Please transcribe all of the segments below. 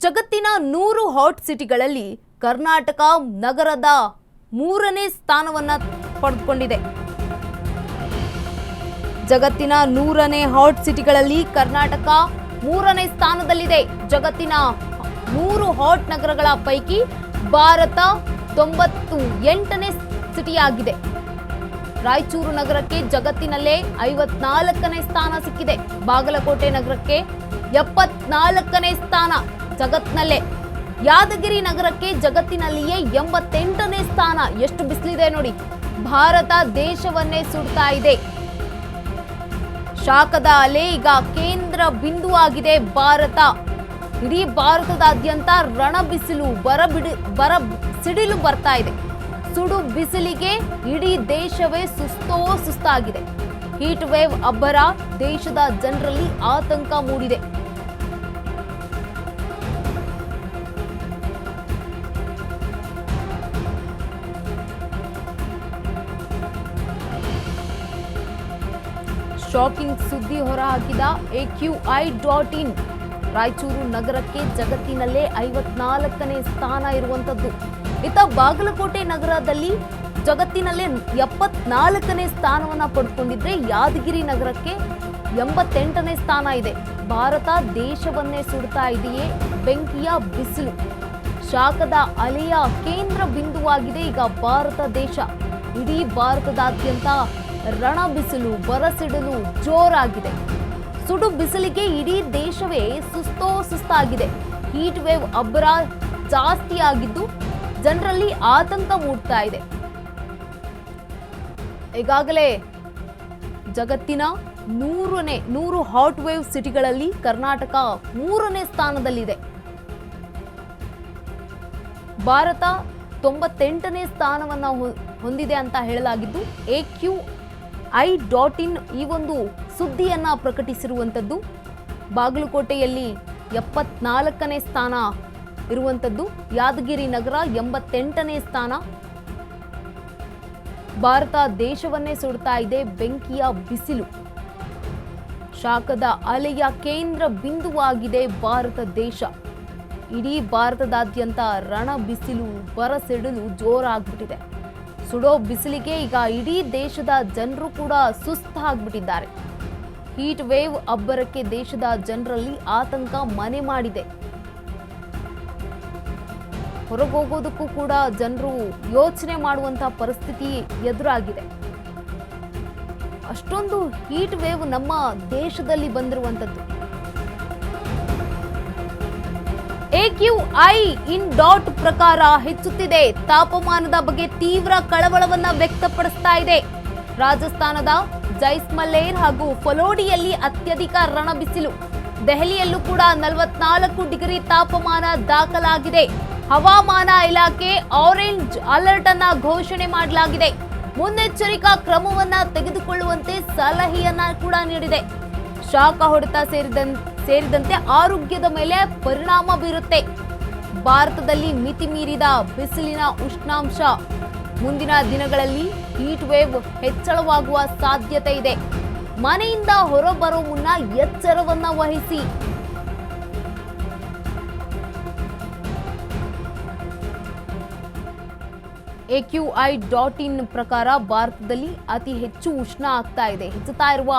ಜಗತ್ತಿನ 100 ಹಾಟ್ ಸಿಟಿಗಳಲ್ಲಿ ಕರ್ನಾಟಕ ನಗರದ 3ನೇ ಸ್ಥಾನವನ್ನು ಪಡೆದುಕೊಂಡಿದೆ. ಜಗತ್ತಿನ 100ನೇ ಹಾಟ್ ಸಿಟಿಗಳಲ್ಲಿ ಕರ್ನಾಟಕ 3ನೇ ಸ್ಥಾನದಲ್ಲಿದೆ. ಜಗತ್ತಿನ 100 ಹಾಟ್ ನಗರಗಳ ಪೈಕಿ ಭಾರತ 98ನೇ ಸಿಟಿಯಾಗಿದೆ. ರಾಯಚೂರು ನಗರಕ್ಕೆ ಜಗತ್ತಿನಲ್ಲೇ 54ನೇ ಸ್ಥಾನ ಸಿಕ್ಕಿದೆ. ಬಾಗಲಕೋಟೆ ನಗರಕ್ಕೆ 74ನೇ ಸ್ಥಾನ ಜಗತ್ತಿನಲ್ಲೇ. ಯಾದಗಿರಿ ನಗರಕ್ಕೆ ಜಗತ್ತಿನಲ್ಲಿಯೇ 88ನೇ ಸ್ಥಾನ. ಎಷ್ಟು ಬಿಸಿಲಿದೆ ನೋಡಿ. ಭಾರತ ದೇಶವನ್ನೇ ಸುಡ್ತಾ ಇದೆ. ಶಾಖದ ಅಲೆ ಈಗ ಕೇಂದ್ರ ಬಿಂದು ಆಗಿದೆ ಭಾರತ. ಇಡೀ ಭಾರತದಾದ್ಯಂತ ರಣ ಬಿಸಿಲು ಬರ ಸಿಡಿಲು ಬರ್ತಾ ಇದೆ. ಸುಡು ಬಿಸಿಲಿಗೆ ಇಡೀ ದೇಶವೇ ಸುಸ್ತಾಗಿದೆ. ಹೀಟ್ ವೇವ್ ಅಬ್ಬರ ದೇಶದ ಜನರಲ್ಲಿ ಆತಂಕ ಮೂಡಿದೆ. ಶಾಕಿಂಗ್ ಸುದ್ದಿ ಹೊರಹಾಕಿದ AQI.in. ರಾಯಚೂರು ನಗರಕ್ಕೆ ಜಗತ್ತಿನಲ್ಲೇ 54ನೇ ಸ್ಥಾನ ಇರುವಂತದ್ದು. ಇತ್ತ ಬಾಗಲಕೋಟೆ ನಗರದಲ್ಲಿ ಜಗತ್ತಿನಲ್ಲೇ 74ನೇ ಸ್ಥಾನವನ್ನ ಪಡೆದುಕೊಂಡಿದ್ರೆ ಯಾದಗಿರಿ ನಗರಕ್ಕೆ 88ನೇ ಸ್ಥಾನ ಇದೆ. ಭಾರತ ದೇಶವನ್ನೇ ಸುಡ್ತಾ ಇದೆಯೇ ಬೆಂಕಿಯ ಬಿಸಿಲು. ಶಾಖದ ಅಲೆಯ ಕೇಂದ್ರ ಬಿಂದುವಾಗಿದೆ ಈಗ ಭಾರತ ದೇಶ. ಇಡೀ ಭಾರತದಾದ್ಯಂತ ರಣ ಬಿಸಿಲು ಬರಸಿಡಲು ಜೋರಾಗಿದೆ. ಸುಡು ಬಿಸಿಲಿಗೆ ಇಡೀ ದೇಶವೇ ಸುಸ್ತಾಗಿದೆ. ಹೀಟ್ ವೇವ್ ಅಬ್ಬರ ಜಾಸ್ತಿ ಆಗಿದ್ದು ಜನರಲ್ಲಿ ಆತಂಕ ಮೂಡ್ತಾ ಇದೆ. ಈಗಾಗಲೇ ಜಗತ್ತಿನ 100 ಹಾಟ್ ವೇವ್ ಸಿಟಿಗಳಲ್ಲಿ ಕರ್ನಾಟಕ 3ನೇ ಸ್ಥಾನದಲ್ಲಿದೆ. ಭಾರತ 98ನೇ ಸ್ಥಾನವನ್ನ ಹೊಂದಿದೆ ಅಂತ ಹೇಳಲಾಗಿದ್ದು AQI.in ಈ ಒಂದು ಸುದ್ದಿಯನ್ನ ಪ್ರಕಟಿಸಿರುವಂತದ್ದು. ಬಾಗಲಕೋಟೆಯಲ್ಲಿ 74ನೇ ಸ್ಥಾನ ಇರುವಂತದ್ದು. ಯಾದಗಿರಿ ನಗರ 88ನೇ ಸ್ಥಾನ. ಭಾರತ ದೇಶವನ್ನೇ ಸುಡ್ತಾ ಇದೆ ಬೆಂಕಿಯ ಬಿಸಿಲು. ಶಾಖದ ಅಲೆಯ ಕೇಂದ್ರ ಬಿಂದುವಾಗಿದೆ ಭಾರತ ದೇಶ. ಇಡೀ ಭಾರತದಾದ್ಯಂತ ರಣ ಬಿಸಿಲು ಬರಸಿಡಲು ಜೋರಾಗ್ಬಿಟ್ಟಿದೆ. ಸುಡೋ ಬಿಸಿಲಿಗೆ ಈಗ ಇಡೀ ದೇಶದ ಜನರು ಕೂಡ ಸುಸ್ತಾಗ್ಬಿಟ್ಟಿದ್ದಾರೆ. ಹೀಟ್ ವೇವ್ ಅಬ್ಬರಕ್ಕೆ ದೇಶದ ಜನರಲ್ಲಿ ಆತಂಕ ಮನೆ ಮಾಡಿದೆ. ಹೊರಗೋಗೋದಕ್ಕೂ ಕೂಡ ಜನರು ಯೋಚನೆ ಮಾಡುವಂತ ಪರಿಸ್ಥಿತಿ ಎದುರಾಗಿದೆ. ಅಷ್ಟೊಂದು ಹೀಟ್ ವೇವ್ ನಮ್ಮ ದೇಶದಲ್ಲಿ ಬಂದಿರುವಂತದ್ದು. AQI.in ಪ್ರಕಾರ ಹೆಚ್ಚುತ್ತಿದೆ ತಾಪಮಾನದ ಬಗ್ಗೆ ತೀವ್ರ ಕಳವಳವನ್ನ ವ್ಯಕ್ತಪಡಿಸ್ತಾ ಇದೆ. ರಾಜಸ್ಥಾನದ ಜೈಸ್ಮಲೇರ್ ಹಾಗೂ ಫಲೋಡಿಯಲ್ಲಿ ಅತ್ಯಧಿಕ ರಣ ಬಿಸಿಲು. ದೆಹಲಿಯಲ್ಲೂ ಕೂಡ 44 ಡಿಗ್ರಿ ತಾಪಮಾನ ದಾಖಲಾಗಿದೆ. ಹವಾಮಾನ ಇಲಾಖೆ ಆರೆಂಜ್ ಅಲರ್ಟ್ ಅನ್ನ ಘೋಷಣೆ ಮಾಡಲಾಗಿದೆ. ಮುನ್ನೆಚ್ಚರಿಕಾ ಕ್ರಮವನ್ನ ತೆಗೆದುಕೊಳ್ಳುವಂತೆ ಸಲಹೆಯನ್ನ ಕೂಡ ನೀಡಿದೆ. ಶಾಖ ಹೊಡೆತ ಸೇರಿದಂತೆ ಆರೋಗ್ಯದ ಮೇಲೆ ಪರಿಣಾಮ ಬೀರುತ್ತೆ. ಭಾರತದಲ್ಲಿ ಮಿತಿ ಮೀರಿದ ಬಿಸಿಲಿನ ಉಷ್ಣಾಂಶ. ಮುಂದಿನ ದಿನಗಳಲ್ಲಿ ಹೀಟ್ ವೇವ್ ಹೆಚ್ಚಳವಾಗುವ ಸಾಧ್ಯತೆ ಇದೆ. ಮನೆಯಿಂದ ಹೊರಬರೋ ಮುನ್ನ ಎಚ್ಚರವನ್ನ ವಹಿಸಿ. AQI.in ಪ್ರಕಾರ ಭಾರತದಲ್ಲಿ ಅತಿ ಹೆಚ್ಚು ಉಷ್ಣ ಆಗ್ತಾ ಇದೆ. ಹೆಚ್ಚುತ್ತಾ ಇರುವ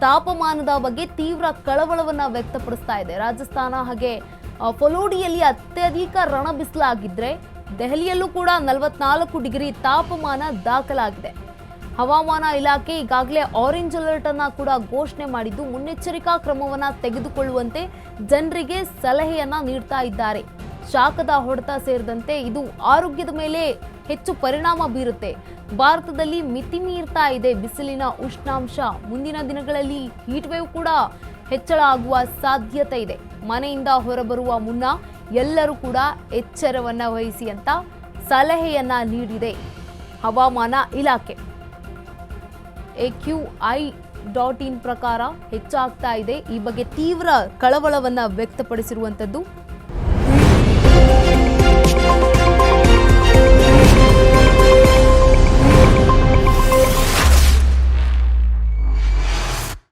ತಾಪಮಾನದ ಬಗ್ಗೆ ತೀವ್ರ ಕಳವಳವನ್ನ ವ್ಯಕ್ತಪಡಿಸ್ತಾ ಇದೆ. ರಾಜಸ್ಥಾನ ಹಾಗೆ ಫಲೋಡಿಯಲ್ಲಿ ಅತ್ಯಧಿಕ ರಣ ಬಿಸಿಲಾಗಿದ್ರೆ ದೆಹಲಿಯಲ್ಲೂ ಕೂಡ 44 ಡಿಗ್ರಿ ತಾಪಮಾನ ದಾಖಲಾಗಿದೆ. ಹವಾಮಾನ ಇಲಾಖೆ ಈಗಾಗಲೇ ಆರೆಂಜ್ ಅಲರ್ಟ್ ಅನ್ನ ಕೂಡ ಘೋಷಣೆ ಮಾಡಿದ್ದು ಮುನ್ನೆಚ್ಚರಿಕಾ ಕ್ರಮವನ್ನ ತೆಗೆದುಕೊಳ್ಳುವಂತೆ ಜನರಿಗೆ ಸಲಹೆಯನ್ನ ನೀಡ್ತಾ ಇದ್ದಾರೆ. ಶಾಖದ ಹೊಡೆತ ಸೇರಿದಂತೆ ಇದು ಆರೋಗ್ಯದ ಮೇಲೆ ಹೆಚ್ಚು ಪರಿಣಾಮ ಬೀರುತ್ತೆ. ಭಾರತದಲ್ಲಿ ಮಿತಿ ಮೀರ್ತಾ ಇದೆ ಬಿಸಿಲಿನ ಉಷ್ಣಾಂಶ. ಮುಂದಿನ ದಿನಗಳಲ್ಲಿ ಹೀಟ್ ವೇವ್ ಕೂಡ ಹೆಚ್ಚಳ ಆಗುವ ಸಾಧ್ಯತೆ ಇದೆ. ಮನೆಯಿಂದ ಹೊರಬರುವ ಮುನ್ನ ಎಲ್ಲರೂ ಕೂಡ ಎಚ್ಚರವನ್ನ ವಹಿಸಿ ಅಂತ ಸಲಹೆಯನ್ನ ನೀಡಿದೆ ಹವಾಮಾನ ಇಲಾಖೆ. AQI.in ಪ್ರಕಾರ ಹೆಚ್ಚಾಗ್ತಾ ಇದೆ. ಈ ಬಗ್ಗೆ ತೀವ್ರ ಕಳವಳವನ್ನ ವ್ಯಕ್ತಪಡಿಸಿರುವಂತದ್ದು